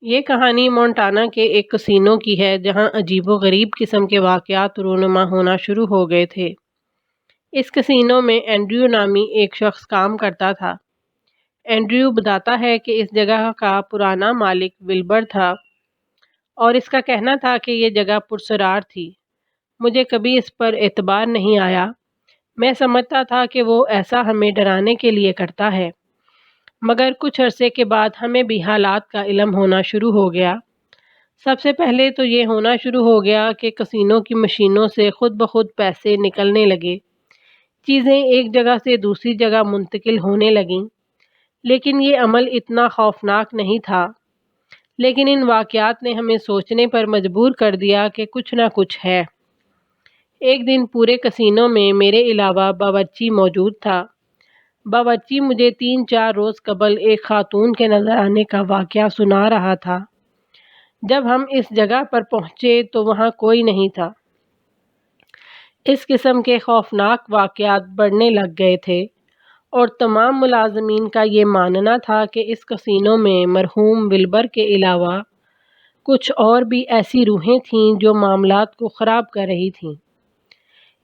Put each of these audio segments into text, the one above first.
یہ کہانی مونٹانا کے ایک کسینو کی ہے جہاں عجیب و غریب قسم کے واقعات رونما ہونا شروع ہو گئے تھے۔ اس کسینو میں اینڈریو نامی ایک شخص کام کرتا تھا۔ اینڈریو بتاتا ہے کہ اس جگہ کا پرانا مالک ولبر تھا اور اس کا کہنا تھا کہ یہ جگہ پراسرار تھی۔ مجھے کبھی اس پر اعتبار نہیں آیا۔ میں سمجھتا تھا کہ وہ ایسا ہمیں ڈرانے کے لیے کرتا ہے، مگر کچھ عرصے کے بعد ہمیں بھی حالات کا علم ہونا شروع ہو گیا۔ سب سے پہلے تو یہ ہونا شروع ہو گیا کہ کسینو کی مشینوں سے خود بخود پیسے نکلنے لگے، چیزیں ایک جگہ سے دوسری جگہ منتقل ہونے لگیں، لیکن یہ عمل اتنا خوفناک نہیں تھا۔ لیکن ان واقعات نے ہمیں سوچنے پر مجبور کر دیا کہ کچھ نہ کچھ ہے۔ ایک دن پورے کسینو میں میرے علاوہ باورچی موجود تھا۔ باورچی مجھے 3-4 روز قبل ایک خاتون کے نظر آنے کا واقعہ سنا رہا تھا۔ جب ہم اس جگہ پر پہنچے تو وہاں کوئی نہیں تھا۔ اس قسم کے خوفناک واقعات بڑھنے لگ گئے تھے اور تمام ملازمین کا یہ ماننا تھا کہ اس کسینو میں مرحوم ولبر کے علاوہ کچھ اور بھی ایسی روحیں تھیں جو معاملات کو خراب کر رہی تھیں۔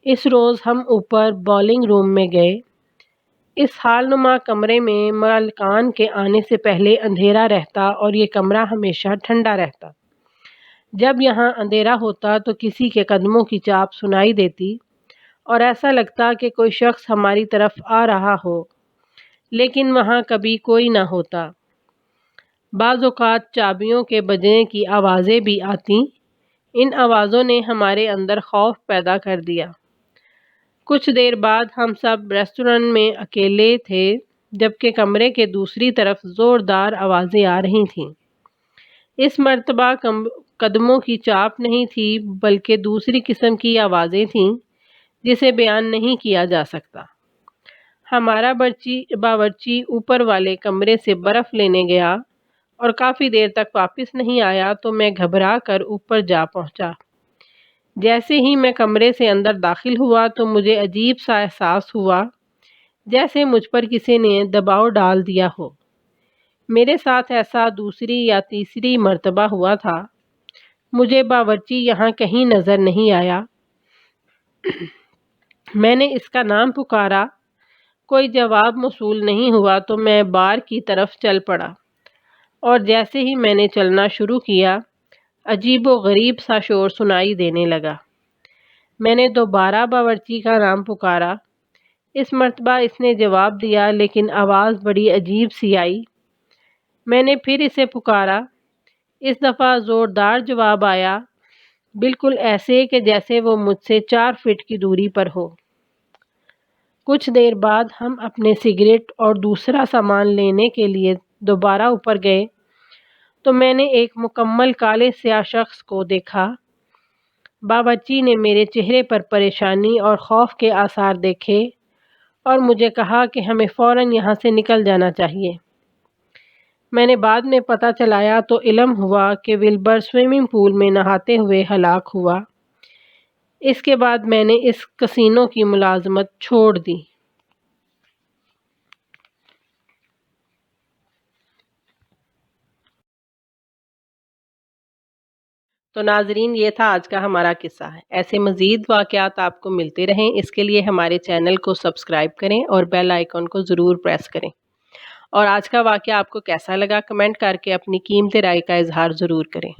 اس روز ہم اوپر بولنگ روم میں گئے۔ اس حال نما کمرے میں مالکان کے آنے سے پہلے اندھیرا رہتا اور یہ کمرہ ہمیشہ ٹھنڈا رہتا۔ جب یہاں اندھیرا ہوتا تو کسی کے قدموں کی چاپ سنائی دیتی اور ایسا لگتا کہ کوئی شخص ہماری طرف آ رہا ہو، لیکن وہاں کبھی کوئی نہ ہوتا۔ بعض اوقات چابیوں کے بجنے کی آوازیں بھی آتیں۔ ان آوازوں نے ہمارے اندر خوف پیدا کر دیا۔ کچھ دیر بعد ہم سب ریسٹورانٹ میں اکیلے تھے، جبکہ کمرے کے دوسری طرف زوردار آوازیں آ رہی تھیں۔ اس مرتبہ قدموں کی چاپ نہیں تھی، بلکہ دوسری قسم کی آوازیں تھیں جسے بیان نہیں کیا جا سکتا۔ ہمارا باورچی اوپر والے کمرے سے برف لینے گیا اور کافی دیر تک واپس نہیں آیا تو میں گھبرا کر اوپر جا پہنچا۔ جیسے ہی میں کمرے سے اندر داخل ہوا تو مجھے عجیب سا احساس ہوا، جیسے مجھ پر کسی نے دباؤ ڈال دیا ہو۔ میرے ساتھ ایسا دوسری یا تیسری مرتبہ ہوا تھا۔ مجھے باورچی یہاں کہیں نظر نہیں آیا۔ میں نے اس کا نام پکارا، کوئی جواب موصول نہیں ہوا تو میں بار کی طرف چل پڑا، اور جیسے ہی میں نے چلنا شروع کیا، عجیب و غریب سا شور سنائی دینے لگا۔ میں نے دوبارہ باورچی کا نام پکارا۔ اس مرتبہ اس نے جواب دیا، لیکن آواز بڑی عجیب سی آئی۔ میں نے پھر اسے پکارا۔ اس دفعہ زوردار جواب آیا، بالکل ایسے کہ جیسے وہ مجھ سے 4 فٹ کی دوری پر ہو۔ کچھ دیر بعد ہم اپنے سگریٹ اور دوسرا سامان لینے کے لیے دوبارہ اوپر گئے تو میں نے ایک مکمل کالے سیاہ شخص کو دیکھا۔ باورچی نے میرے چہرے پر پریشانی اور خوف کے آثار دیکھے اور مجھے کہا کہ ہمیں فوراً یہاں سے نکل جانا چاہیے۔ میں نے بعد میں پتہ چلایا تو علم ہوا کہ ولبر سوئمنگ پول میں نہاتے ہوئے ہلاک ہوا۔ اس کے بعد میں نے اس کسینو کی ملازمت چھوڑ دی۔ تو ناظرین، یہ تھا آج کا ہمارا قصہ۔ ایسے مزید واقعات آپ کو ملتے رہیں، اس کے لیے ہمارے چینل کو سبسکرائب کریں اور بیل آئیکن کو ضرور پریس کریں۔ اور آج کا واقعہ آپ کو کیسا لگا، کمنٹ کر کے اپنی قیمتی رائے کا اظہار ضرور کریں۔